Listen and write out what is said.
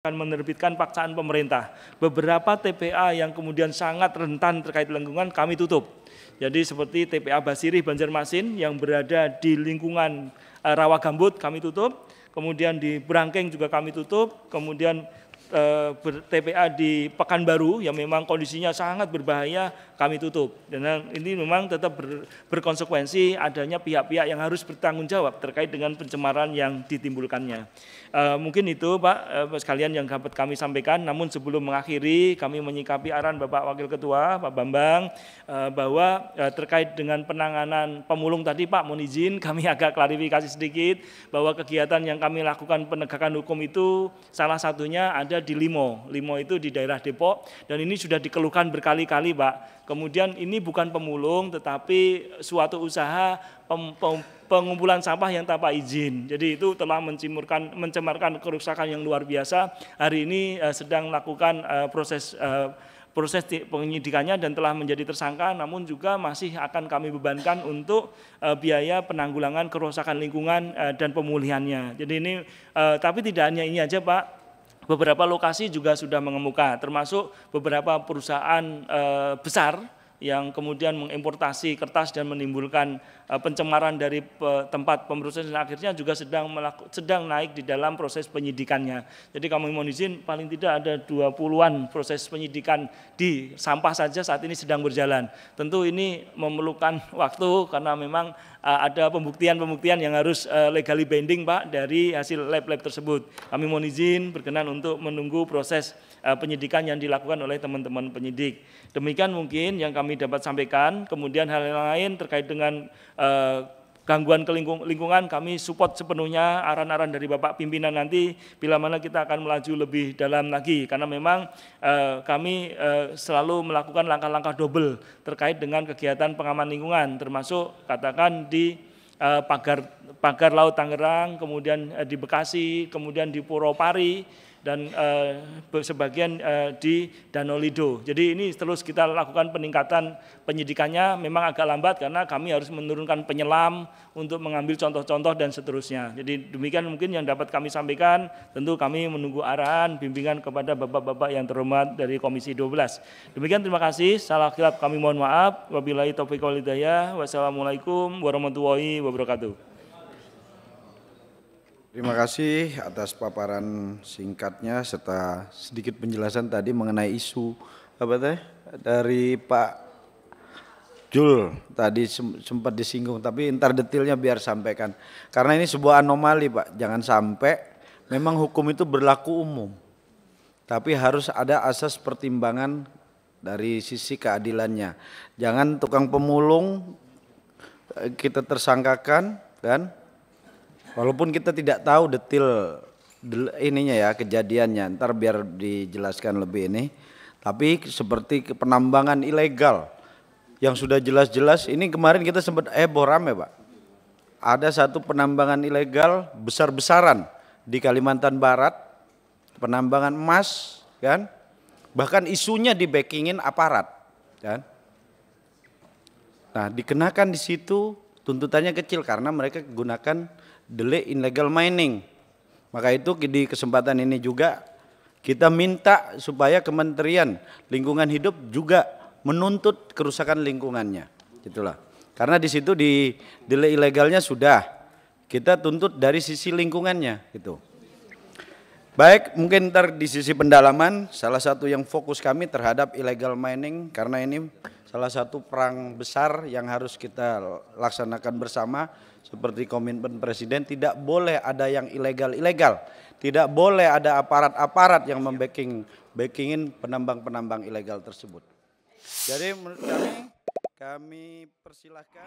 akan menerbitkan paksaan pemerintah. Beberapa TPA yang kemudian sangat rentan terkait lingkungan kami tutup. Jadi seperti TPA Basirih Banjarmasin yang berada di lingkungan rawa gambut kami tutup, kemudian di Brangkeng juga kami tutup, kemudian TPA di Pekanbaru yang memang kondisinya sangat berbahaya kami tutup. Dan ini memang tetap berkonsekuensi adanya pihak-pihak yang harus bertanggung jawab terkait dengan pencemaran yang ditimbulkannya. Mungkin itu Pak sekalian yang dapat kami sampaikan. Namun sebelum mengakhiri kami menyikapi arahan Bapak Wakil Ketua Pak Bambang bahwa terkait dengan penanganan pemulung tadi Pak mohon izin kami agak klarifikasi sedikit bahwa kegiatan yang kami lakukan penegakan hukum itu salah satunya ada di Limo itu di daerah Depok dan ini sudah dikeluhkan berkali-kali Pak. Kemudian ini bukan pemulung tetapi suatu usaha pengumpulan sampah yang tanpa izin. Jadi itu telah mencemarkan kerusakan yang luar biasa. Hari ini sedang melakukan proses penyidikannya dan telah menjadi tersangka, namun juga masih akan kami bebankan untuk biaya penanggulangan kerusakan lingkungan dan pemulihannya. Jadi ini tapi tidak hanya ini aja Pak. Beberapa lokasi juga sudah mengemuka, termasuk beberapa perusahaan besar yang kemudian mengimportasi kertas dan menimbulkan pencemaran dari tempat pemrosesan akhirnya juga sedang naik di dalam proses penyidikannya. Jadi kami mohon izin paling tidak ada 20-an proses penyidikan di sampah saja saat ini sedang berjalan. Tentu ini memerlukan waktu karena memang ada pembuktian yang harus legally binding Pak dari hasil lab-lab tersebut. Kami mohon izin berkenan untuk menunggu proses penyidikan yang dilakukan oleh teman-teman penyidik. Demikian mungkin yang kami dapat sampaikan. Kemudian hal yang lain terkait dengan gangguan ke lingkungan kami support sepenuhnya arahan-arahan dari Bapak pimpinan nanti bila mana kita akan melaju lebih dalam lagi karena memang kami selalu melakukan langkah-langkah double terkait dengan kegiatan pengaman lingkungan termasuk katakan di pagar laut Tangerang, kemudian di Bekasi, kemudian di Purwopari dan sebagian di Danau Lido. Jadi ini terus kita lakukan peningkatan penyidikannya memang agak lambat karena kami harus menurunkan penyelam untuk mengambil contoh-contoh dan seterusnya. Jadi demikian mungkin yang dapat kami sampaikan. Tentu kami menunggu arahan bimbingan kepada Bapak-bapak yang terhormat dari Komisi 12. Demikian terima kasih. Salah khilaf kami mohon maaf. Wabillahi taufiq wal hidayah. Wassalamualaikum warahmatullahi wabarakatuh. Terima kasih atas paparan singkatnya serta sedikit penjelasan tadi mengenai isu dari Pak Jul tadi sempat disinggung tapi entar detailnya biar sampaikan karena ini sebuah anomali Pak, jangan sampai memang hukum itu berlaku umum tapi harus ada asas pertimbangan dari sisi keadilannya, jangan tukang pemulung kita tersangkakan kan. Walaupun kita tidak tahu detail ininya ya kejadiannya, ntar biar dijelaskan lebih ini. Tapi seperti penambangan ilegal yang sudah jelas-jelas ini kemarin kita sempat heboh rame Pak. Ada satu penambangan ilegal besar-besaran di Kalimantan Barat, penambangan emas kan, bahkan isunya di backingin aparat kan. Nah dikenakan di situ tuntutannya kecil karena mereka gunakan delik illegal mining. Maka itu di kesempatan ini juga kita minta supaya Kementerian Lingkungan Hidup juga menuntut kerusakan lingkungannya. Itulah. Karena di situ di delik ilegalnya sudah kita tuntut dari sisi lingkungannya gitu. Baik, mungkin ntar di sisi pendalaman salah satu yang fokus kami terhadap illegal mining karena ini salah satu perang besar yang harus kita laksanakan bersama seperti komitmen Presiden tidak boleh ada yang ilegal, tidak boleh ada aparat-aparat yang backingin penambang-penambang ilegal tersebut. Jadi menurut kami persilahkan.